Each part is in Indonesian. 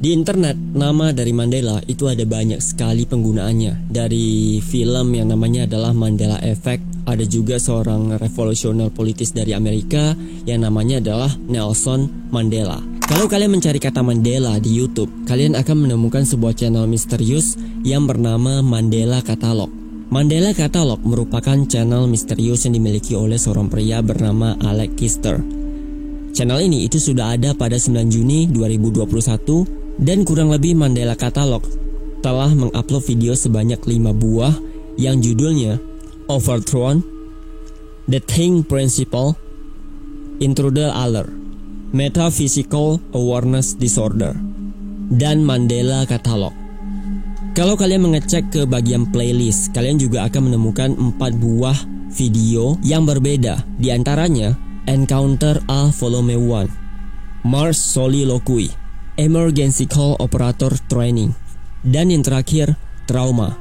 Di internet, nama dari Mandela itu ada banyak sekali penggunaannya. Dari film yang namanya adalah Mandela Effect, ada juga seorang revolusioner politis dari Amerika yang namanya adalah Nelson Mandela. Kalau kalian mencari kata Mandela di YouTube, kalian akan menemukan sebuah channel misterius yang bernama Mandela Catalog. Mandela Catalog merupakan channel misterius yang dimiliki oleh seorang pria bernama Alex Kister. Channel ini itu sudah ada pada 9 Juni 2021 dan kurang lebih Mandela Catalog telah mengupload video sebanyak 5 buah yang judulnya Overthrown, The Think Principle, Intruder Alert, Metaphysical Awareness Disorder, dan Mandela Catalog. Kalau kalian mengecek ke bagian playlist, kalian juga akan menemukan 4 buah video yang berbeda. Di antaranya Encounter a Volume 1, Mars Soliloquy, Emergency Call Operator Training, dan yang terakhir Trauma.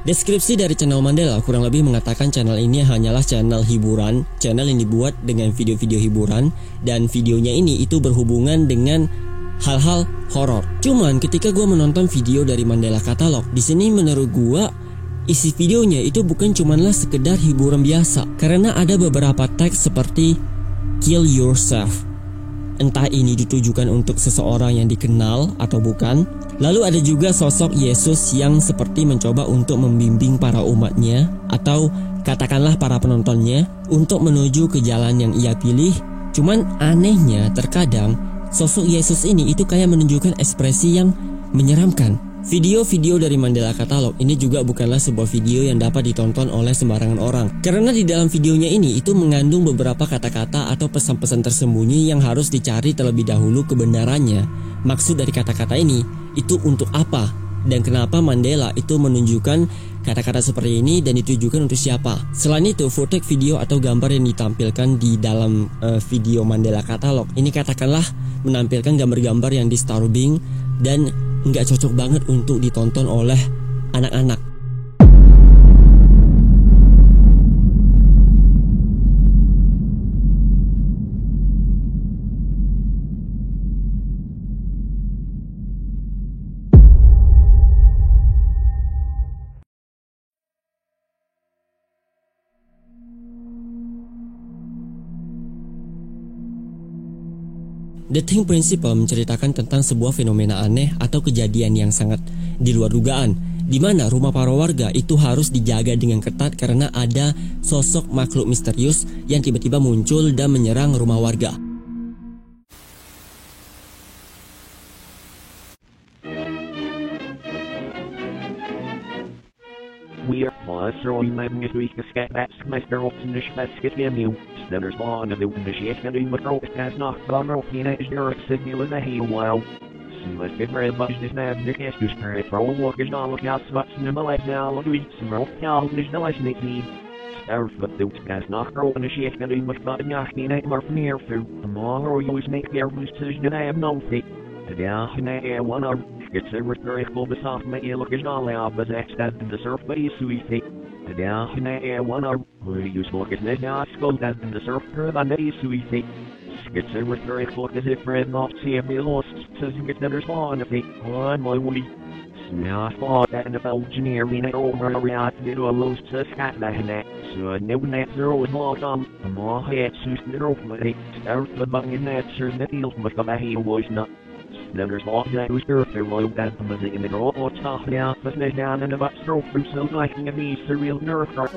Deskripsi dari channel Mandela kurang lebih mengatakan channel ini hanyalah channel hiburan, channel yang dibuat dengan video-video hiburan, dan videonya ini itu berhubungan dengan hal-hal horor. Cuman ketika gue menonton video dari Mandela Catalog, di sini menurut gue isi videonya itu bukan cumanlah sekedar hiburan biasa, karena ada beberapa teks seperti kill yourself. Entah ini ditujukan untuk seseorang yang dikenal atau bukan. Lalu ada juga sosok Yesus yang seperti mencoba untuk membimbing para umatnya, atau katakanlah para penontonnya, untuk menuju ke jalan yang ia pilih. Cuman anehnya terkadang sosok Yesus ini itu kayak menunjukkan ekspresi yang menyeramkan. Video-video dari Mandela Catalog ini juga bukanlah sebuah video yang dapat ditonton oleh sembarangan orang, karena di dalam videonya ini itu mengandung beberapa kata-kata atau pesan-pesan tersembunyi yang harus dicari terlebih dahulu kebenarannya. Maksud dari kata-kata ini itu untuk apa, dan kenapa Mandela itu menunjukkan kata-kata seperti ini dan ditujukan untuk siapa. Selain itu, footage video atau gambar yang ditampilkan di dalam video Mandela Catalog ini katakanlah menampilkan gambar-gambar yang disturbing dan nggak cocok banget untuk ditonton oleh anak-anak. The Think Principle menceritakan tentang sebuah fenomena aneh atau kejadian yang sangat di luar dugaan, di mana rumah para warga itu harus dijaga dengan ketat karena ada sosok makhluk misterius yang tiba-tiba muncul dan menyerang rumah warga. We are throwing magnetic skats master of the basket game. There's one of the initiation in the group has not gone off in a direct signal in a hail while. Let's get very much this man the cast to spirit for all workers all look out spots in the life now of the smoke now there's no ice need. Stars but the has not grown initiation in much but not in a more near through. The more or you make their decision that I have no faith. The in the air one of it's a very cool the soft may look is all out but that's that in the surf but he's sweet. The in the air one of you smoke it now skull that in the surf curve and he's sweet. It's a very cool as if Fred not see me lost says you get better spawn if they on my way. Now I thought that in the engineer we know over around to do a low to scat that in that. So I know that zero is lost on the more head suits the rope but they start the button in that certain that feels much of a heel was not. There's lots that was there low that the music in the road or stuff down but they down in the butt stroke from so liking of these surreal nerve card.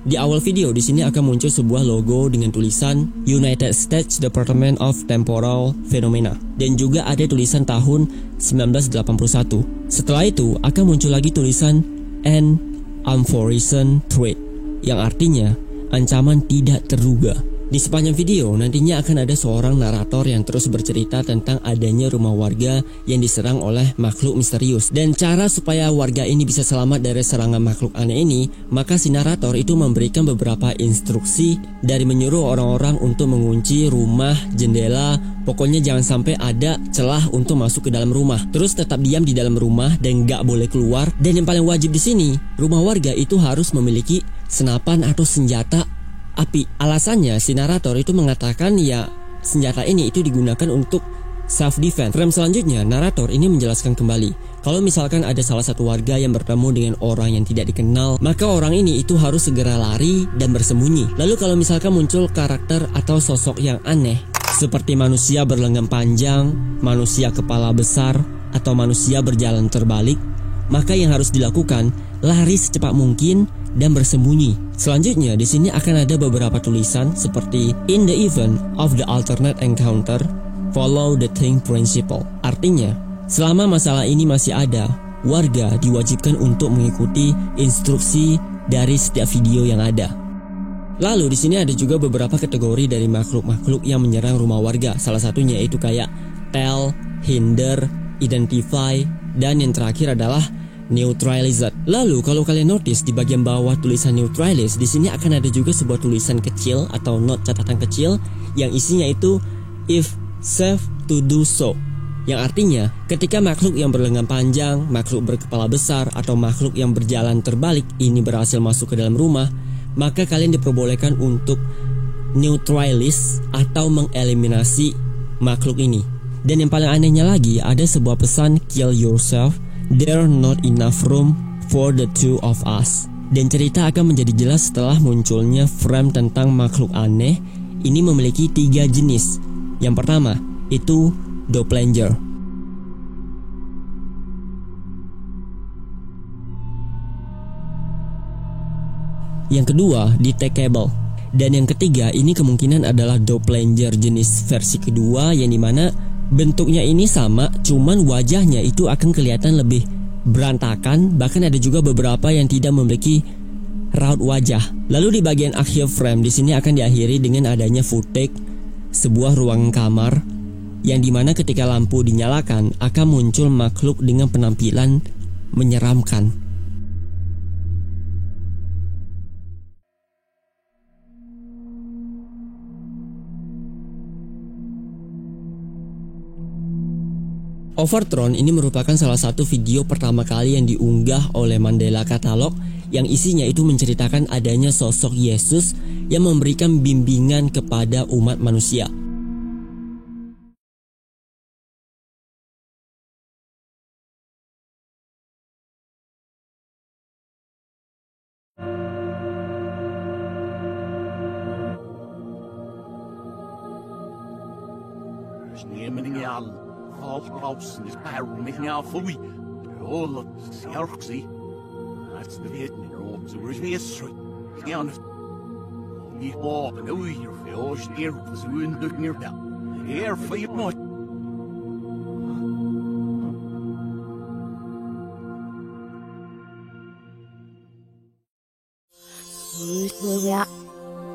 Di awal video di sini akan muncul sebuah logo dengan tulisan United States Department of Temporal Phenomena dan juga ada tulisan tahun 1981. Setelah itu akan muncul lagi tulisan An Unforeseen Threat yang artinya ancaman tidak terduga. Di sepanjang video nantinya akan ada seorang narator yang terus bercerita tentang adanya rumah warga yang diserang oleh makhluk misterius. Dan cara supaya warga ini bisa selamat dari serangan makhluk aneh ini, maka si narator itu memberikan beberapa instruksi dari menyuruh orang-orang untuk mengunci rumah, jendela, pokoknya jangan sampai ada celah untuk masuk ke dalam rumah. Terus tetap diam di dalam rumah dan gak boleh keluar. Dan yang paling wajib di sini, rumah warga itu harus memiliki senapan atau senjata api. Alasannya si narator itu mengatakan ya senjata ini itu digunakan untuk self defense. Frame selanjutnya narator ini menjelaskan kembali kalau misalkan ada salah satu warga yang bertemu dengan orang yang tidak dikenal, maka orang ini itu harus segera lari dan bersembunyi. Lalu kalau misalkan muncul karakter atau sosok yang aneh seperti manusia berlengan panjang, manusia kepala besar, atau manusia berjalan terbalik, maka yang harus dilakukan lari secepat mungkin dan bersembunyi. Selanjutnya di sini akan ada beberapa tulisan seperti in the event of the alternate encounter, follow the thing principle. Artinya, selama masalah ini masih ada, warga diwajibkan untuk mengikuti instruksi dari setiap video yang ada. Lalu di sini ada juga beberapa kategori dari makhluk-makhluk yang menyerang rumah warga. Salah satunya itu kayak tell, hinder, identify, dan yang terakhir adalah neutralize. Lalu kalau kalian notice di bagian bawah tulisan neutralize, di sini akan ada juga sebuah tulisan kecil atau note catatan kecil yang isinya itu if safe to do so. Yang artinya ketika makhluk yang berlengan panjang, makhluk berkepala besar, atau makhluk yang berjalan terbalik ini berhasil masuk ke dalam rumah, maka kalian diperbolehkan untuk neutralize atau mengeliminasi makhluk ini. Dan yang paling anehnya lagi, ada sebuah pesan kill yourself, there not enough room for the two of us. Dan cerita akan menjadi jelas setelah munculnya frame tentang makhluk aneh. Ini memiliki 3 jenis. Yang pertama itu doppelganger. Yang kedua detectable. Dan yang ketiga ini kemungkinan adalah doppelganger jenis versi kedua, yang dimana bentuknya ini sama, cuman wajahnya itu akan kelihatan lebih berantakan. Bahkan ada juga beberapa yang tidak memiliki raut wajah. Lalu di bagian akhir frame di sini akan diakhiri dengan adanya footage sebuah ruangan kamar, yang dimana ketika lampu dinyalakan akan muncul makhluk dengan penampilan menyeramkan. Overthrown ini merupakan salah satu video pertama kali yang diunggah oleh Mandela Catalog, yang isinya itu menceritakan adanya sosok Yesus yang memberikan bimbingan kepada umat manusia. Alpaus is making out for we all of Yorksy. That's the Vietnam robes of history. Honest. You walk and over your fish near was wound looking your down. Here for you much.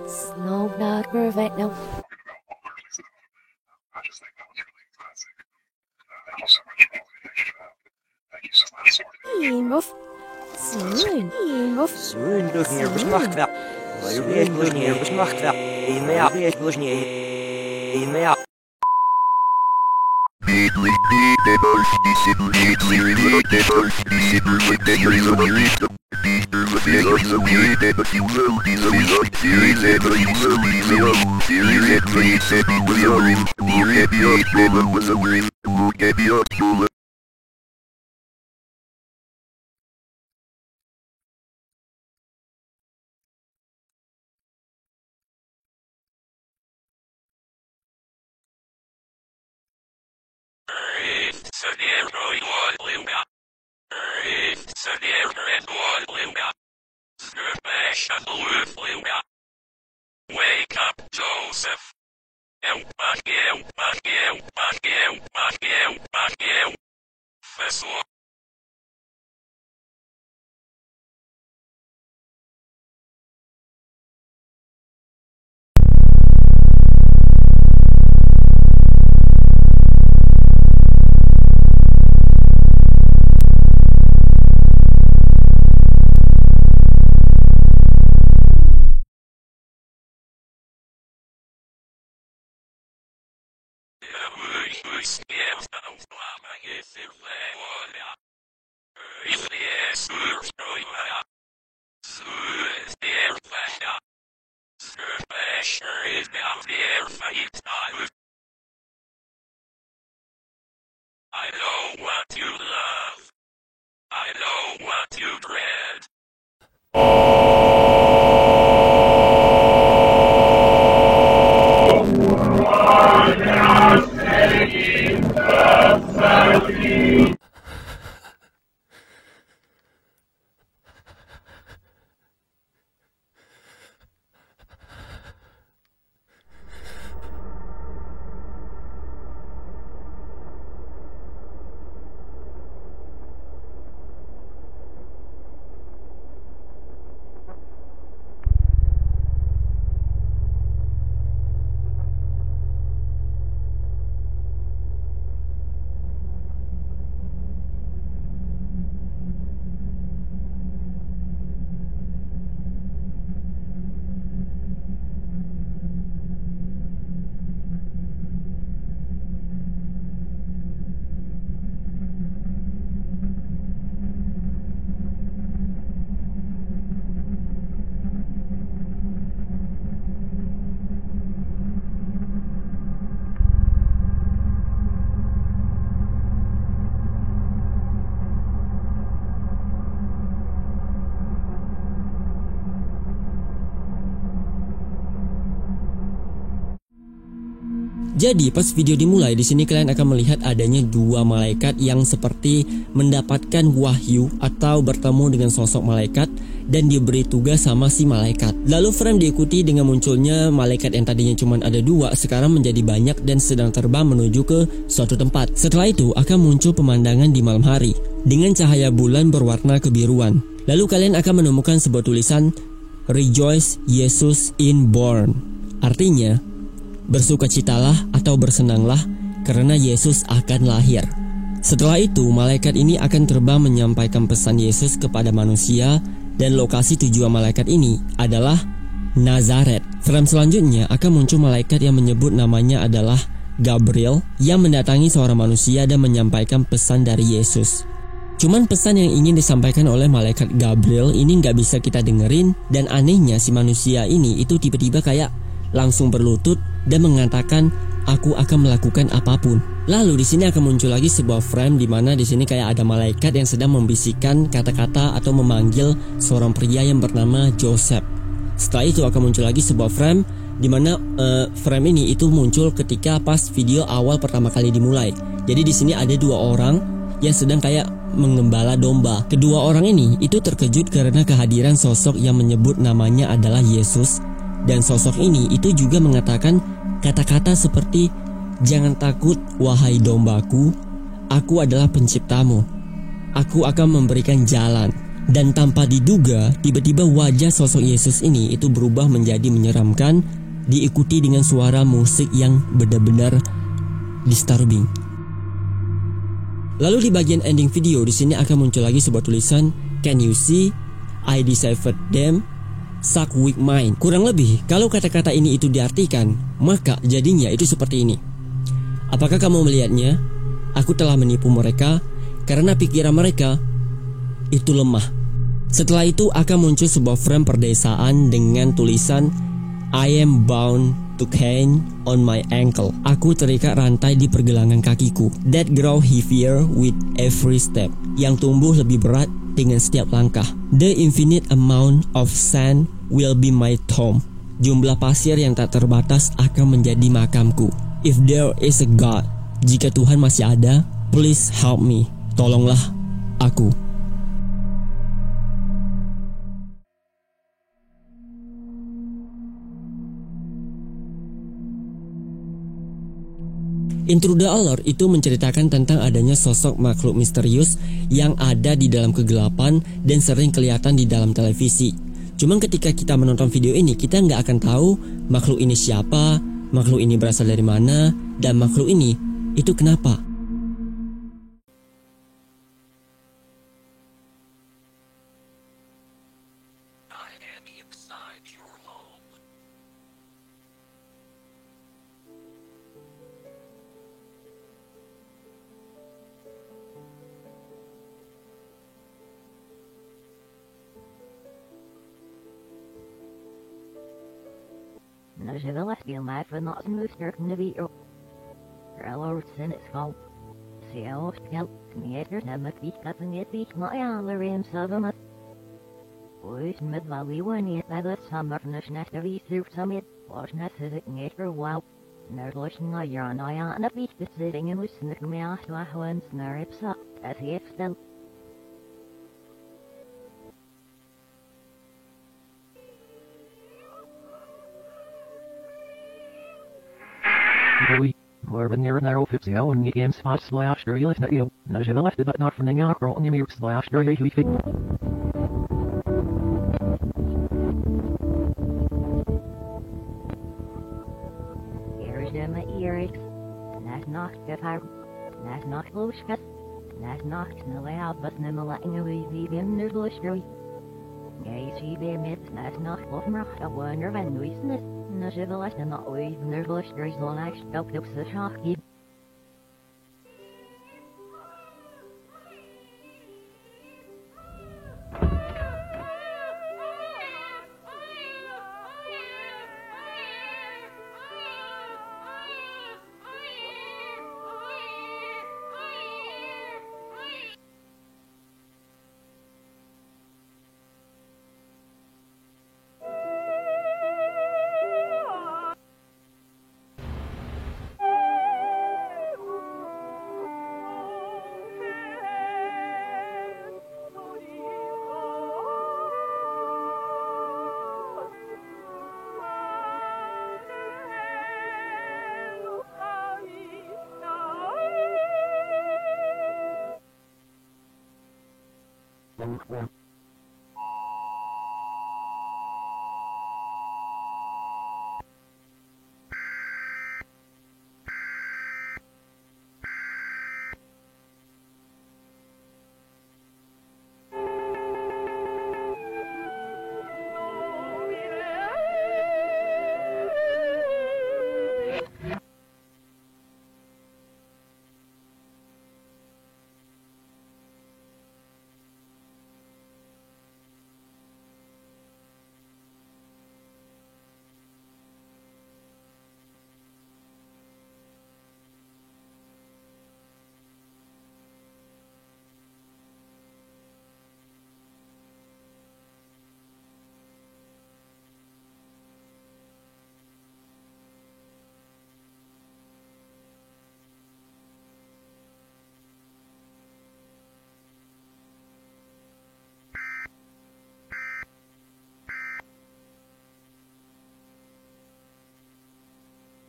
Snow not perfect now. Soon looking here was knocked out. Well, your head looking here was knocked out. Amen. Head looking here. Amen. Wake up, Joseph. Vessel. I know what you love. I know what you dread. Jadi pas video dimulai di sini kalian akan melihat adanya dua malaikat yang seperti mendapatkan wahyu atau bertemu dengan sosok malaikat dan diberi tugas sama si malaikat. Lalu frame diikuti dengan munculnya malaikat yang tadinya cuma ada dua sekarang menjadi banyak dan sedang terbang menuju ke suatu tempat. Setelah itu akan muncul pemandangan di malam hari dengan cahaya bulan berwarna kebiruan. Lalu kalian akan menemukan sebuah tulisan Rejoice Jesus in born. Artinya bersukacitalah atau bersenanglah karena Yesus akan lahir. Setelah itu malaikat ini akan terbang menyampaikan pesan Yesus kepada manusia dan lokasi tujuan malaikat ini adalah Nazaret. Frame selanjutnya akan muncul malaikat yang menyebut namanya adalah Gabriel yang mendatangi seorang manusia dan menyampaikan pesan dari Yesus. Cuman pesan yang ingin disampaikan oleh malaikat Gabriel ini nggak bisa kita dengerin dan anehnya si manusia ini itu tiba-tiba kayak langsung berlutut dan mengatakan aku akan melakukan apapun. Lalu di sini akan muncul lagi sebuah frame di mana di sini kayak ada malaikat yang sedang membisikkan kata-kata atau memanggil seorang pria yang bernama Joseph. Setelah itu akan muncul lagi sebuah frame di mana frame ini itu muncul ketika pas video awal pertama kali dimulai. Jadi di sini ada dua orang yang sedang kayak mengembala domba. Kedua orang ini itu terkejut karena kehadiran sosok yang menyebut namanya adalah Yesus. Dan sosok ini itu juga mengatakan kata-kata seperti jangan takut wahai dombaku, aku adalah penciptamu, aku akan memberikan jalan. Dan tanpa diduga tiba-tiba wajah sosok Yesus ini itu berubah menjadi menyeramkan, diikuti dengan suara musik yang benar-benar disturbing. Lalu di bagian ending video di sini akan muncul lagi sebuah tulisan Can you see I deciphered them suck weak mind. Kurang lebih kalau kata-kata ini itu diartikan, maka jadinya itu seperti ini. Apakah kamu melihatnya? Aku telah menipu mereka karena pikiran mereka itu lemah. Setelah itu akan muncul sebuah frame perdesaan dengan tulisan I am bound to cane on my ankle. Aku terikat rantai di pergelangan kakiku. That grow heavier with every step. Yang tumbuh lebih berat dengan setiap langkah. The infinite amount of sand will be my tomb. Jumlah pasir yang tak terbatas akan menjadi makamku. If there is a God, jika Tuhan masih ada, please help me. Tolonglah aku. Intruder the Allure itu menceritakan tentang adanya sosok makhluk misterius yang ada di dalam kegelapan dan sering kelihatan di dalam televisi. Cuman ketika kita menonton video ini, kita nggak akan tahu makhluk ini siapa, makhluk ini berasal dari mana, dan makhluk ini itu kenapa. Naževelas filmai för något som utsträckande video. Rallor sen ett skål. Se och skall. Meter nämmet vika som ett vik med alla rem sövermat. Och med vad vi var ner med det samarbetens nästa visur som ett. Och nästa det för wow. När lösningar gör några andra vikbesittningen lyssnar med att vara höns när uppsatt. Att efterställ. Boy, Marvin near an arrow 50 and game spot slash dry left you. Najava left but not from the acro on the mirror slash dry you fit. Here's them ears. That's not the fire. That's not close cut. That's not the layout but the letting away the in the bush. Gay see them it's that's not what I wonder when we snip. Naževelas en ooit nervous is the last stop op the shocky.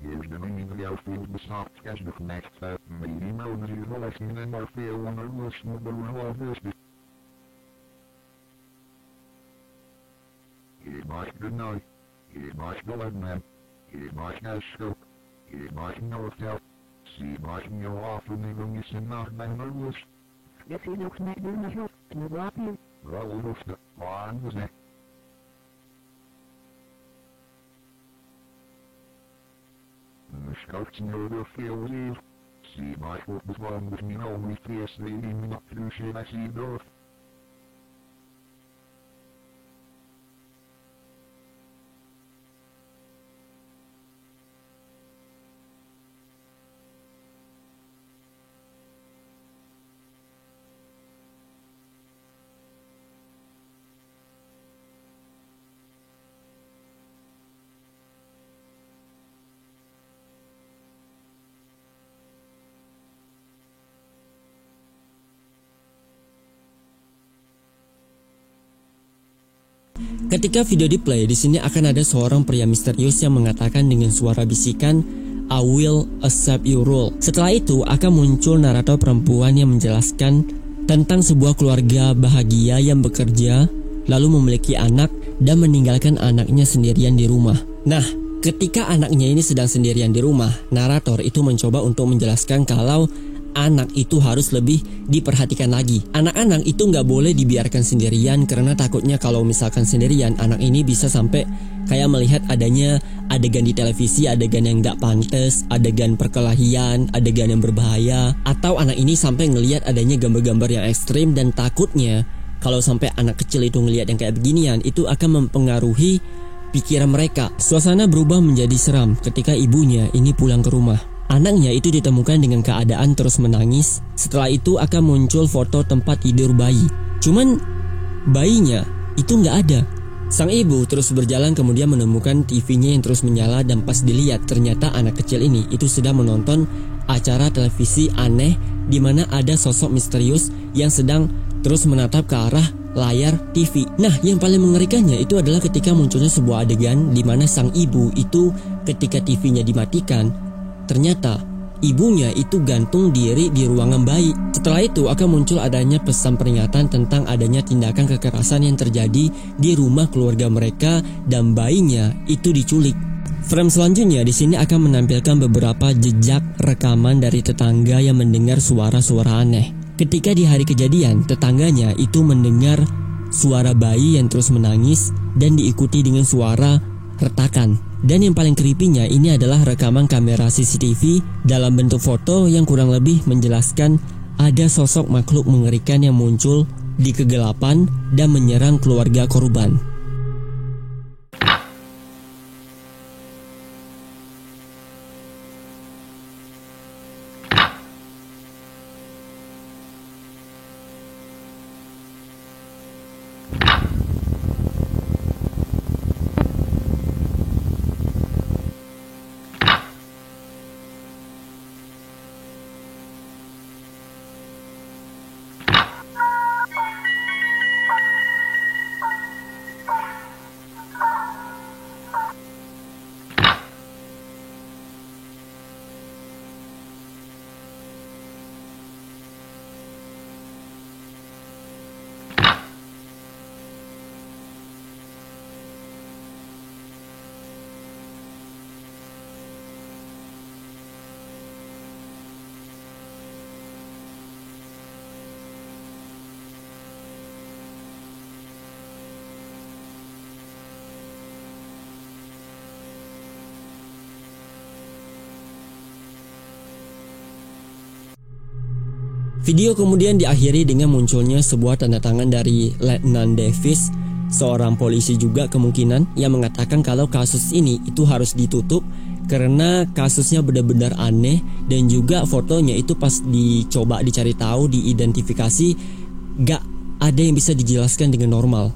Here's the meaning of your field besagt as the next step. Maybe known as your lesson and our feel on our listen of the rule of this. It might good night. It might go like man. It might have scope. It might know itself. See might know often even you sin not by our list. Yes, he looks like doing the help. And the rock here. Roll off the line was it. The scouts know their field is. See my foot was one with me only face they lean not through shit I see north. Ketika video di play, di sini akan ada seorang pria misterius yang mengatakan dengan suara bisikan, I will accept your role. Setelah itu akan muncul narator perempuan yang menjelaskan tentang sebuah keluarga bahagia yang bekerja, lalu memiliki anak dan meninggalkan anaknya sendirian di rumah. Nah, ketika anaknya ini sedang sendirian di rumah, narator itu mencoba untuk menjelaskan kalau anak itu harus lebih diperhatikan lagi. Anak-anak itu nggak boleh dibiarkan sendirian karena takutnya kalau misalkan sendirian, anak ini bisa sampai kayak melihat adanya adegan di televisi, adegan yang nggak pantas, adegan perkelahian, adegan yang berbahaya, atau anak ini sampai ngelihat adanya gambar-gambar yang ekstrim dan takutnya kalau sampai anak kecil itu ngelihat yang kayak beginian, itu akan mempengaruhi pikiran mereka. Suasana berubah menjadi seram ketika ibunya ini pulang ke rumah. Anaknya itu ditemukan dengan keadaan terus menangis. Setelah itu akan muncul foto tempat tidur bayi. Cuman bayinya itu nggak ada. Sang ibu terus berjalan kemudian menemukan TV-nya yang terus menyala dan pas dilihat ternyata anak kecil ini itu sedang menonton acara televisi aneh di mana ada sosok misterius yang sedang terus menatap ke arah layar TV. Nah, yang paling mengerikannya itu adalah ketika munculnya sebuah adegan di mana sang ibu itu ketika TV-nya dimatikan, ternyata ibunya itu gantung diri di ruangan bayi. Setelah itu akan muncul adanya pesan peringatan tentang adanya tindakan kekerasan yang terjadi di rumah keluarga mereka dan bayinya itu diculik. Frame selanjutnya di sini akan menampilkan beberapa jejak rekaman dari tetangga yang mendengar suara-suara aneh. Ketika di hari kejadian, tetangganya itu mendengar suara bayi yang terus menangis dan diikuti dengan suara retakan. Dan yang paling creepy-nya ini adalah rekaman kamera CCTV dalam bentuk foto yang kurang lebih menjelaskan ada sosok makhluk mengerikan yang muncul di kegelapan dan menyerang keluarga korban. Video kemudian diakhiri dengan munculnya sebuah tanda tangan dari Letnan Davis, seorang polisi juga kemungkinan, yang mengatakan kalau kasus ini itu harus ditutup karena kasusnya benar-benar aneh dan juga fotonya itu pas dicoba dicari tahu, diidentifikasi, gak ada yang bisa dijelaskan dengan normal.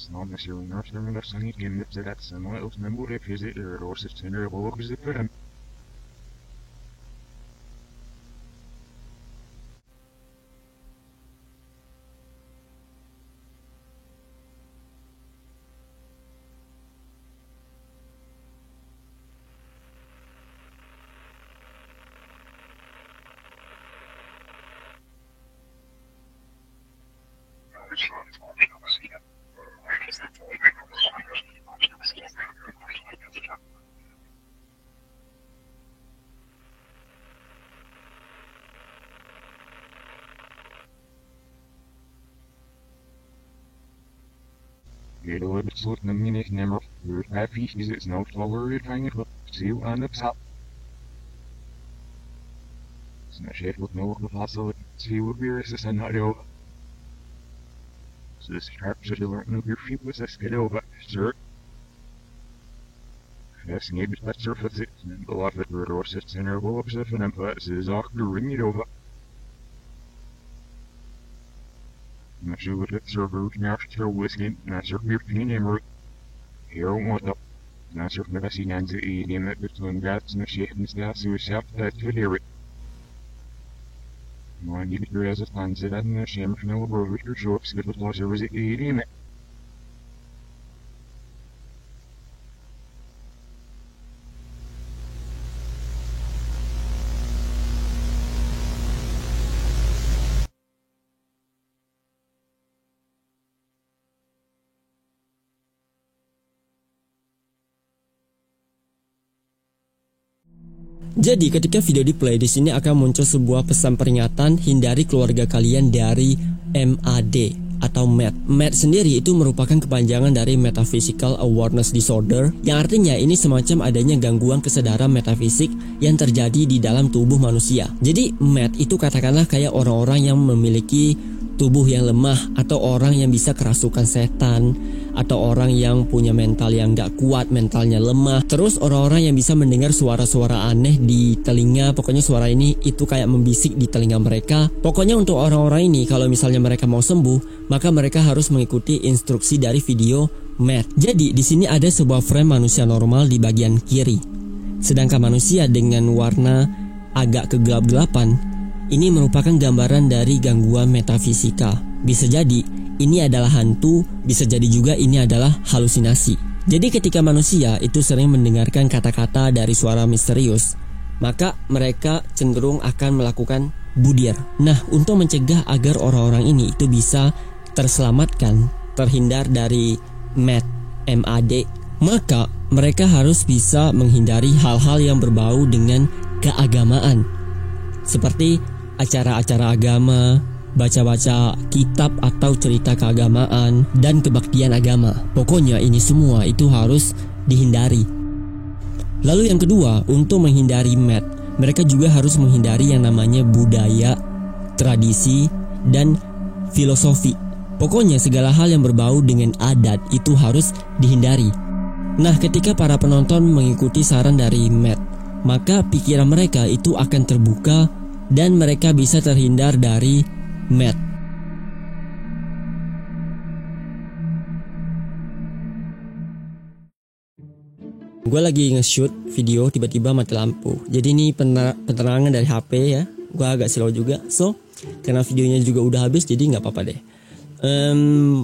Snarare nörsnören sanit gemmet zerat sama utmen borde fizi rosit tenere bok ziperam. Gedoe besloot na minnig nimmer, afvies is het nou flower het hangen op, ziel aan het sap. Snap shit wat nodig bevassel, ziel weer is het scenario. So this sharp should learn of your feet was a skidova, sir. Yes, need to surface it, and the lot of it were sits in her wolves if an emphasis is off to ring it over. absolute server national whiskey, nasser mirkin emery. Here what up. Nasser nabasinan sa ilim at between gats na shihens na susap that to hear it. Mga gilid as a tanzad na siyem na labor with your shops that was a visit ilim. Jadi ketika video di play di sini akan muncul sebuah pesan peringatan, hindari keluarga kalian dari MAD atau MAD. MAD sendiri itu merupakan kepanjangan dari Metaphysical Awareness Disorder, yang artinya ini semacam adanya gangguan kesadaran metafisik yang terjadi di dalam tubuh manusia. Jadi MAD itu katakanlah kayak orang-orang yang memiliki tubuh yang lemah, atau orang yang bisa kerasukan setan, atau orang yang punya mental yang gak kuat, mentalnya lemah. Terus orang-orang yang bisa mendengar suara-suara aneh di telinga. Pokoknya suara ini itu kayak membisik di telinga mereka. Pokoknya untuk orang-orang ini kalau misalnya mereka mau sembuh, maka mereka harus mengikuti instruksi dari video MAD. Jadi di sini ada sebuah frame manusia normal di bagian kiri, sedangkan manusia dengan warna agak kegelap-gelapan ini merupakan gambaran dari gangguan metafisika. Bisa jadi ini adalah hantu, bisa jadi juga ini adalah halusinasi. Jadi ketika manusia itu sering mendengarkan kata-kata dari suara misterius, maka mereka cenderung akan melakukan budir. Nah, untuk mencegah agar orang-orang ini itu bisa terselamatkan, terhindar dari MAD, maka mereka harus bisa menghindari hal-hal yang berbau dengan keagamaan, seperti acara-acara agama, baca-baca kitab atau cerita keagamaan, dan kebaktian agama. Pokoknya ini semua itu harus dihindari. Lalu yang kedua, untuk menghindari MAD, mereka juga harus menghindari yang namanya budaya, tradisi, dan filosofi. Pokoknya segala hal yang berbau dengan adat itu harus dihindari. Nah, ketika para penonton mengikuti saran dari MAD, maka pikiran mereka itu akan terbuka dan mereka bisa terhindar dari MAD. Gue lagi nge-shoot video, tiba-tiba mati lampu. Jadi ini penerangan dari HP ya. Gue agak slow juga. So, karena videonya juga udah habis, jadi nggak apa-apa deh.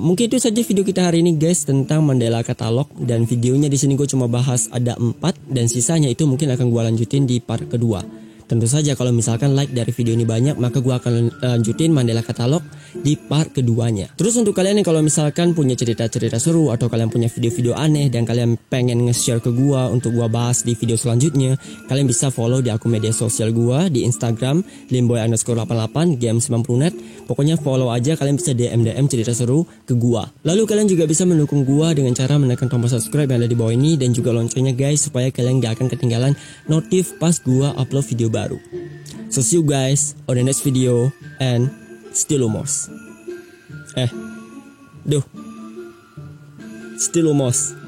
Mungkin itu saja video kita hari ini guys, tentang Mandela Katalog. Dan videonya di sini gue cuma bahas ada 4, dan sisanya itu mungkin akan gue lanjutin di part kedua. Tentu saja kalau misalkan like dari video ini banyak, maka gue akan lanjutin Mandela Katalog di part keduanya. Terus untuk kalian yang kalau misalkan punya cerita-cerita seru, atau kalian punya video-video aneh dan kalian pengen nge-share ke gue untuk gue bahas di video selanjutnya, kalian bisa follow di akun media sosial gue di Instagram limboy_88 game90net. Pokoknya follow aja, kalian bisa DM cerita seru ke gue. Lalu kalian juga bisa mendukung gue dengan cara menekan tombol subscribe yang ada di bawah ini, dan juga loncengnya guys, supaya kalian gak akan ketinggalan notif pas gue upload video baru. So see you guys on the next video, and stay lumos. Still lumos.